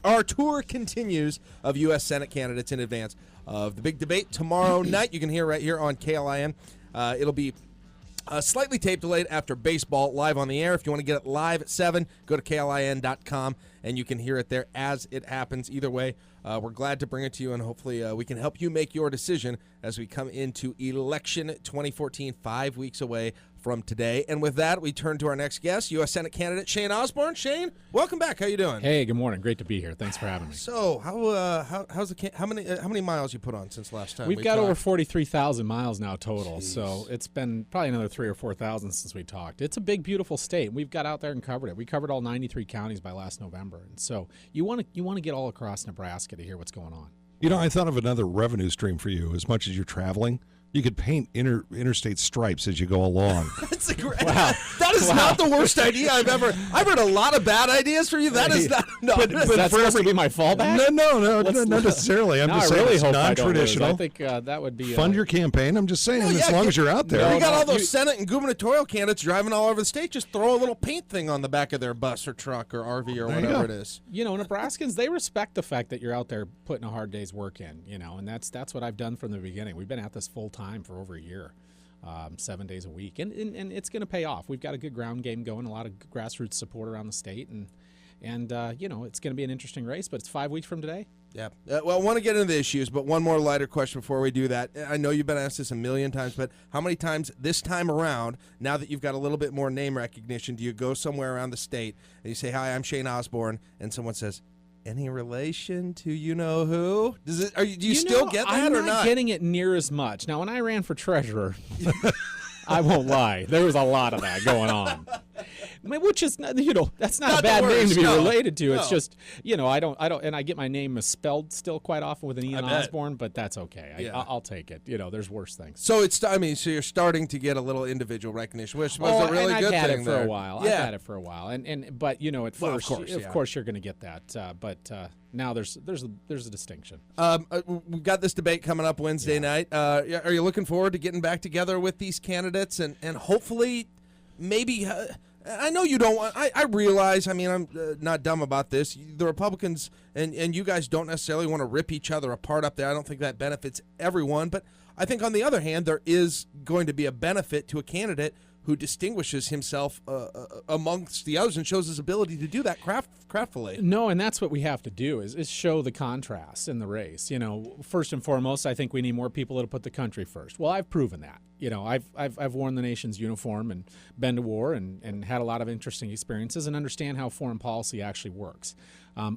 our tour continues of U.S. Senate candidates in advance of the big debate tomorrow night. You can hear right here on KLIN. It'll be slightly tape delayed after baseball live on the air. If you want to get it live at 7, go to KLIN.com, and you can hear it there as it happens. Either way, we're glad to bring it to you, and hopefully we can help you make your decision as we come into election 2014, 5 weeks away from today. And with that, we turn to our next guest, U.S. Senate candidate Shane Osborn. Shane, welcome back. How you doing? Hey, good morning. Great to be here. Thanks for having me. So, how many miles you put on since last time? We've got over 43,000 miles now total. Jeez. So it's been probably another 3,000 or 4,000 since we talked. It's a big, beautiful state. We've got out there and covered it. We covered all 93 counties by last November, and so you want to get all across Nebraska to hear what's going on. You know, I thought of another revenue stream for you. As much as you're traveling, you could paint interstate stripes as you go along. That's a great. Wow. That is not the worst idea I've heard a lot of bad ideas from you. That is not. No, but that's supposed to be my fallback? No, not necessarily. I'm just saying really it's non-traditional. I think that would be fund your campaign. I'm just saying, as long as you're out there. We got all those Senate and gubernatorial candidates driving all over the state. Just throw a little paint thing on the back of their bus or truck or RV or whatever it is. You know, Nebraskans, they respect the fact that you're out there putting a hard day's work in. You know, and that's what I've done from the beginning. We've been at this full time for over a year. 7 days a week, and it's going to pay off. We've got a good ground game going, a lot of grassroots support around the state, and you know, it's going to be an interesting race, but it's 5 weeks from today. Yeah. Well, I want to get into the issues, but one more lighter question before we do that. I know you've been asked this a million times, but how many times this time around, now that you've got a little bit more name recognition, do you go somewhere around the state and you say, "Hi, I'm Shane Osborn," and someone says, "Any relation to you-know-who?" Do you still get that or not? I'm not getting it near as much. Now, when I ran for treasurer, I won't lie, there was a lot of that going on. Which is, you know, that's not a bad name to be related to. It's just, you know, I don't, and I get my name misspelled still quite often with an Ian Osborn, but that's okay. I'll take it. You know, there's worse things. So so you're starting to get a little individual recognition, which was a really good thing. I've had it for a while. I've had it for a while, but you know, at first, of course, you're going to get that. But now there's a distinction. We've got this debate coming up Wednesday night. Are you looking forward to getting back together with these candidates and hopefully maybe? I know you don't want. I realize. I mean, I'm not dumb about this. The Republicans and you guys don't necessarily want to rip each other apart up there. I don't think that benefits everyone. But I think on the other hand, there is going to be a benefit to a candidate who distinguishes himself amongst the others and shows his ability to do that craftfully. No, and that's what we have to do is show the contrast in the race. You know, first and foremost, I think we need more people to put the country first. Well, I've proven that. You know, I've worn the nation's uniform and been to war and had a lot of interesting experiences and understand how foreign policy actually works.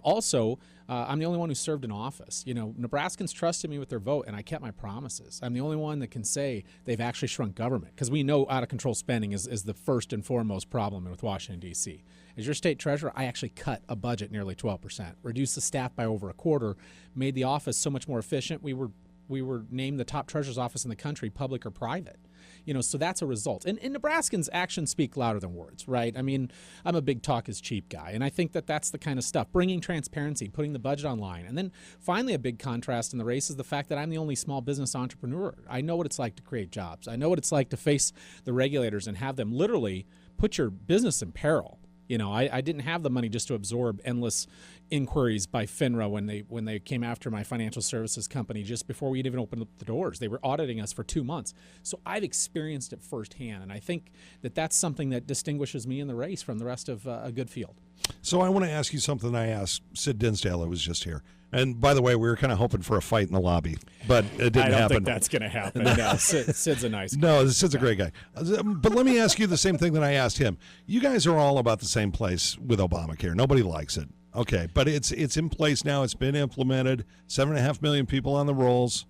Also, I'm the only one who served in office. You know, Nebraskans trusted me with their vote, and I kept my promises. I'm the only one that can say they've actually shrunk government, because we know out-of-control spending is the first and foremost problem with Washington, D.C. As your state treasurer, I actually cut a budget nearly 12%, reduced the staff by over a quarter, made the office so much more efficient. We were named the top treasurer's office in the country, public or private. You know, so that's a result. And Nebraskans' actions speak louder than words, right? I mean, I'm a big talk is cheap guy, and I think that that's the kind of stuff. Bringing transparency, putting the budget online. And then finally a big contrast in the race is the fact that I'm the only small business entrepreneur. I know what it's like to create jobs. I know what it's like to face the regulators and have them literally put your business in peril. You know, I didn't have the money just to absorb endless inquiries by FINRA when they came after my financial services company just before we'd even opened up the doors. They were auditing us for 2 months. So I've experienced it firsthand, and I think that that's something that distinguishes me in the race from the rest of a good field. So I want to ask you something I asked Sid Dinsdale, who was just here. And by the way, we were kind of hoping for a fight in the lobby, but it didn't happen. I don't think that's going to happen. No, Sid's a nice guy. No, Sid's a great guy. But let me ask you the same thing that I asked him. You guys are all about the same place with Obamacare. Nobody likes it. Okay, but it's in place now. It's been implemented. 7.5 million people on the rolls.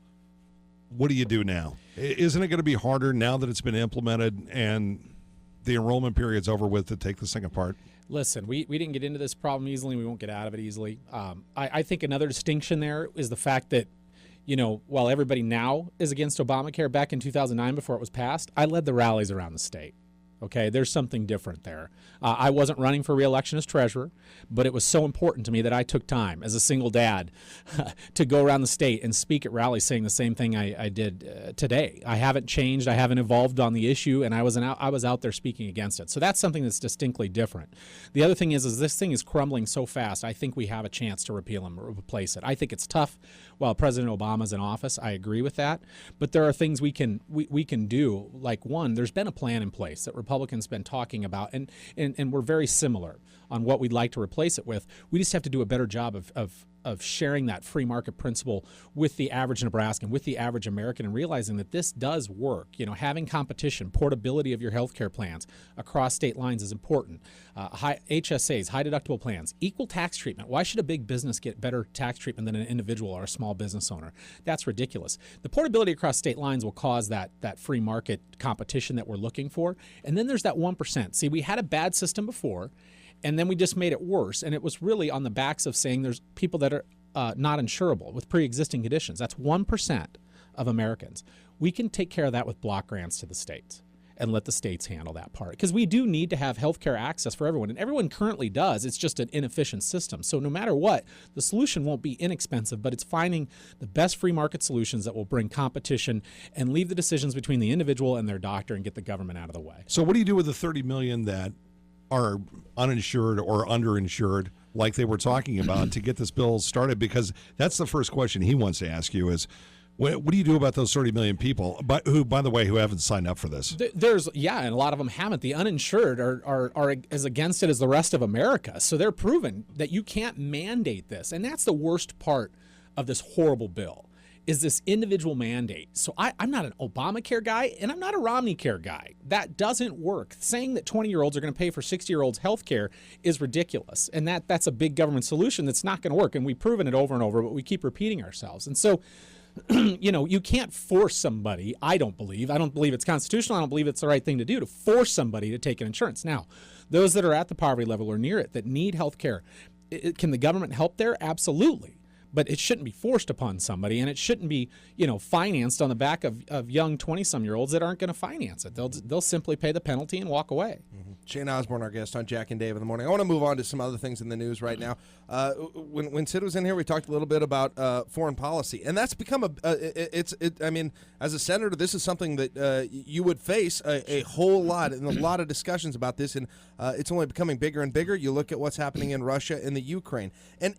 What do you do now? Isn't it going to be harder now that it's been implemented and the enrollment period's over with to take this thing apart? Listen, we didn't get into this problem easily. We won't get out of it easily. I think another distinction there is the fact that, you know, while everybody now is against Obamacare, back in 2009 before it was passed, I led the rallies around the state. Okay, there's something different there. I wasn't running for re-election as treasurer, but it was so important to me that I took time as a single dad to go around the state and speak at rallies saying the same thing I did today. I haven't changed. I haven't evolved on the issue, and I was out there speaking against it. So that's something that's distinctly different. The other thing is this thing is crumbling so fast, I think we have a chance to repeal and replace it. I think it's tough while President Obama's in office. I agree with that. But there are things we can do. Like, one, there's been a plan in place that Republicans been talking about, and we're very similar on what we'd like to replace it with. We just have to do a better job of sharing that free market principle with the average Nebraskan, with the average American, and realizing that this does work. Having competition, portability of your health care plans across state lines is important. High HSAs, high deductible plans, equal tax treatment. Why should a big business get better tax treatment than an individual or a small business owner? That's ridiculous. The portability across state lines will cause that free market competition that we're looking for. And then there's that 1%. See, we had a bad system before, and then we just made it worse. And it was really on the backs of saying there's people that are not insurable with pre-existing conditions. That's 1% of Americans. We can take care of that with block grants to the states and let the states handle that part. Because we do need to have health care access for everyone, and everyone currently does. It's just an inefficient system. So no matter what, the solution won't be inexpensive, but it's finding the best free market solutions that will bring competition and leave the decisions between the individual and their doctor and get the government out of the way. So what do you do with the 30 million that are uninsured or underinsured, like they were talking about, to get this bill started? Because that's the first question he wants to ask you is, what do you do about those 30 million people, who, by the way, who haven't signed up for this? And a lot of them haven't. The uninsured are as against it as the rest of America. So they're proven that you can't mandate this. And that's the worst part of this horrible bill, is this individual mandate. So I'm not an Obamacare guy, and I'm not a Romney care guy. That doesn't work. Saying that 20-year-olds are going to pay for 60-year-olds' health care is ridiculous. And that's a big government solution that's not going to work. And we've proven it over and over, but we keep repeating ourselves. And so you can't force somebody, I don't believe it's constitutional, I don't believe it's the right thing to do, to force somebody to take an insurance. Now, those that are at the poverty level or near it that need health care, can the government help there? Absolutely. But it shouldn't be forced upon somebody, and it shouldn't be, financed on the back of young 20-some-year-olds that aren't going to finance it. They'll simply pay the penalty and walk away. Mm-hmm. Shane Osborn, our guest on Jack and Dave in the Morning. I want to move on to some other things in the news right now. When Sid was in here, we talked a little bit about foreign policy, and that's become as a senator, this is something that you would face a whole lot, and a lot of discussions about this, and it's only becoming bigger and bigger. You look at what's happening in Russia and the Ukraine, and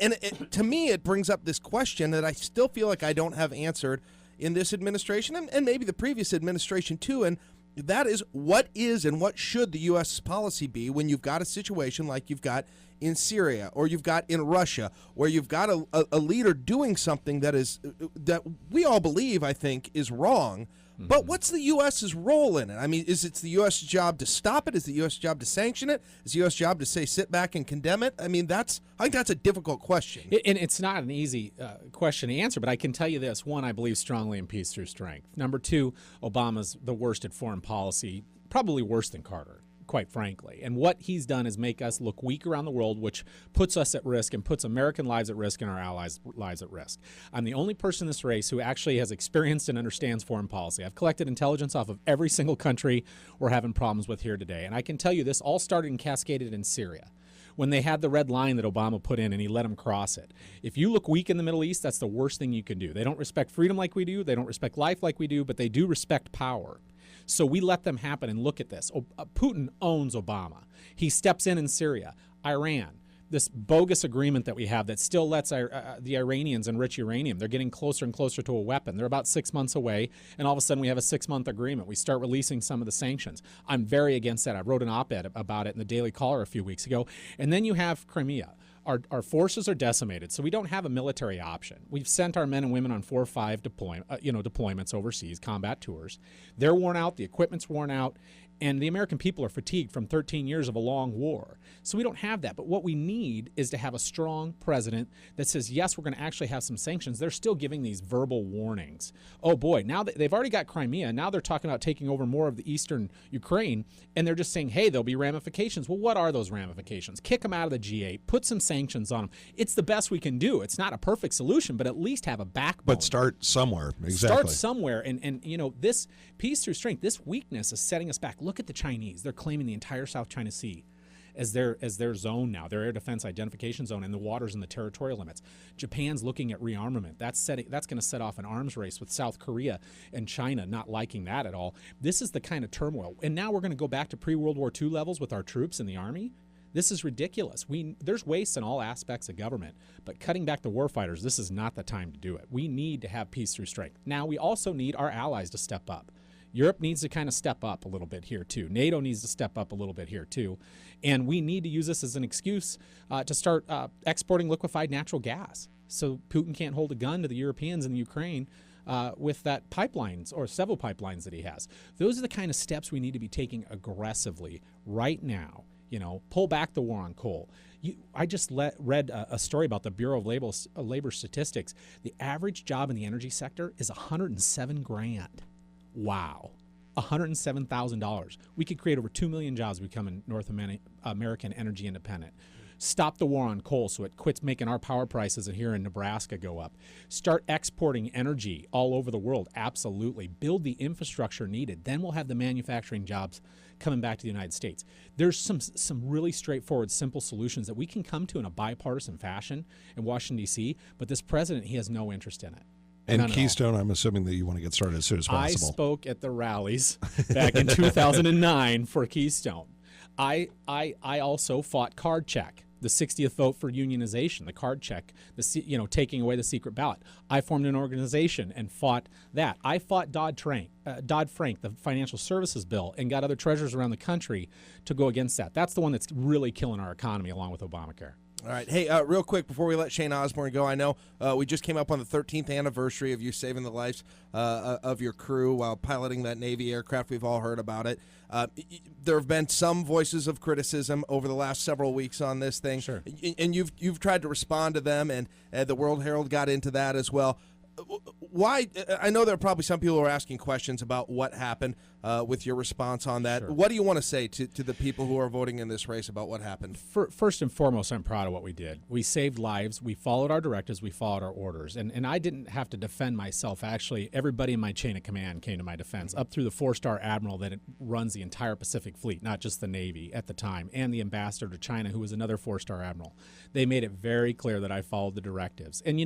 to me, it brings up this question that I still feel like I don't have answered in this administration, and maybe the previous administration too, and that is, what is and what should the U.S. policy be when you've got a situation like you've got in Syria or you've got in Russia, where you've got a leader doing something that we all believe, I think, is wrong. But what's the U.S.'s role in it? I mean, is it the U.S. job to stop it? Is the U.S. job to sanction it? Is the U.S. job to say sit back and condemn it? I mean, I think that's a difficult question. And it's not an easy question to answer, but I can tell you this. One, I believe strongly in peace through strength. Number two, Obama's the worst at foreign policy, probably worse than Carter, quite frankly. And what he's done is make us look weak around the world, which puts us at risk and puts American lives at risk and our allies' lives at risk. I'm the only person in this race who actually has experienced and understands foreign policy. I've collected intelligence off of every single country we're having problems with here today. And I can tell you this all started and cascaded in Syria, when they had the red line that Obama put in and he let them cross it. If you look weak in the Middle East, that's the worst thing you can do. They don't respect freedom like we do. They don't respect life like we do, but they do respect power. So we let them happen, and look at this. Putin owns Obama. He steps in Syria, Iran, this bogus agreement that we have that still lets the Iranians enrich uranium. They're getting closer and closer to a weapon. They're about 6 months away, and all of a sudden we have a 6-month agreement. We start releasing some of the sanctions. I'm very against that. I wrote an op-ed about it in the Daily Caller a few weeks ago. And then you have Crimea. Our forces are decimated, so we don't have a military option. We've sent our men and women on 4 or 5 deployments overseas, combat tours. They're worn out, the equipment's worn out, and the American people are fatigued from 13 years of a long war. So we don't have that. But what we need is to have a strong president that says, yes, we're going to actually have some sanctions. They're still giving these verbal warnings. Oh, boy, now they've already got Crimea. Now they're talking about taking over more of the eastern Ukraine, and they're just saying, hey, there'll be ramifications. Well, what are those ramifications? Kick them out of the G8. Put some sanctions on them. It's the best we can do. It's not a perfect solution, but at least have a backbone. But start somewhere. Exactly. Start somewhere. And this peace through strength, this weakness is setting us back. Look look at the Chinese. They're claiming the entire South China Sea as their zone now, their air defense identification zone, and the waters and the territorial limits. Japan's looking at rearmament. That's going to set off an arms race with South Korea and China not liking that at all. This is the kind of turmoil. And now we're going to go back to pre-World War II levels with our troops in the Army. This is ridiculous. There's waste in all aspects of government, but cutting back the warfighters, this is not the time to do it. We need to have peace through strength. Now, we also need our allies to step up. Europe needs to kind of step up a little bit here, too. NATO needs to step up a little bit here, too. And we need to use this as an excuse to start exporting liquefied natural gas. So Putin can't hold a gun to the Europeans in the Ukraine with that pipelines or several pipelines that he has. Those are the kind of steps we need to be taking aggressively right now. Pull back the war on coal. I just read a story about the Bureau of Labor Statistics. The average job in the energy sector is $107,000. Wow. $107,000. We could create over 2 million jobs becoming North American energy independent. Stop the war on coal so it quits making our power prices here in Nebraska go up. Start exporting energy all over the world. Absolutely. Build the infrastructure needed. Then we'll have the manufacturing jobs coming back to the United States. There's some really straightforward, simple solutions that we can come to in a bipartisan fashion in Washington, D.C., but this president, he has no interest in it. And Keystone, I'm assuming that you want to get started as soon as possible. I spoke at the rallies back in 2009 for Keystone. I also fought card check, the 60th vote for unionization, the card check, taking away the secret ballot. I formed an organization and fought that. I fought Dodd-Frank, the financial services bill, and got other treasurers around the country to go against that. That's the one that's really killing our economy along with Obamacare. All right. Hey, real quick before we let Shane Osborn go, I know we just came up on the 13th anniversary of you saving the lives of your crew while piloting that Navy aircraft. We've all heard about it. There have been some voices of criticism over the last several weeks on this thing. Sure. And you've tried to respond to them, and the World Herald got into that as well. Why? I know there are probably some people who are asking questions about what happened with your response on that. Sure. What do you want to say to the people who are voting in this race about what happened? First and foremost, I'm proud of what we did. We saved lives. We followed our directives. We followed our orders. And I didn't have to defend myself. Actually, everybody in my chain of command came to my defense, up through the 4-star admiral that runs the entire Pacific Fleet, not just the Navy at the time, and the ambassador to China, who was another 4-star admiral. They made it very clear that I followed the directives. And,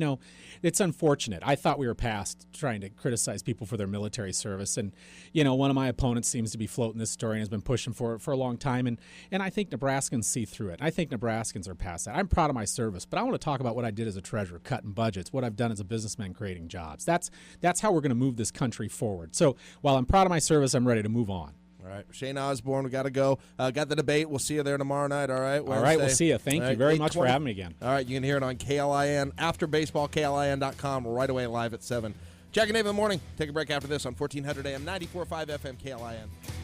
it's unfortunate. I thought we were past trying to criticize people for their military service. And, one of my opponents seems to be floating this story and has been pushing for it for a long time. And I think Nebraskans see through it. I think Nebraskans are past that. I'm proud of my service, but I want to talk about what I did as a treasurer, cutting budgets, what I've done as a businessman, creating jobs. That's how we're going to move this country forward. So while I'm proud of my service, I'm ready to move on. All right, Shane Osborn, we got to go. Got the debate. We'll see you there tomorrow night, all right? All right, we'll see you. Thank you very much for having me again. All right, you can hear it on KLIN, after baseball, KLIN.com, right away live at 7. Jack and Dave in the morning. Take a break after this on 1400 AM, 94.5 FM, KLIN.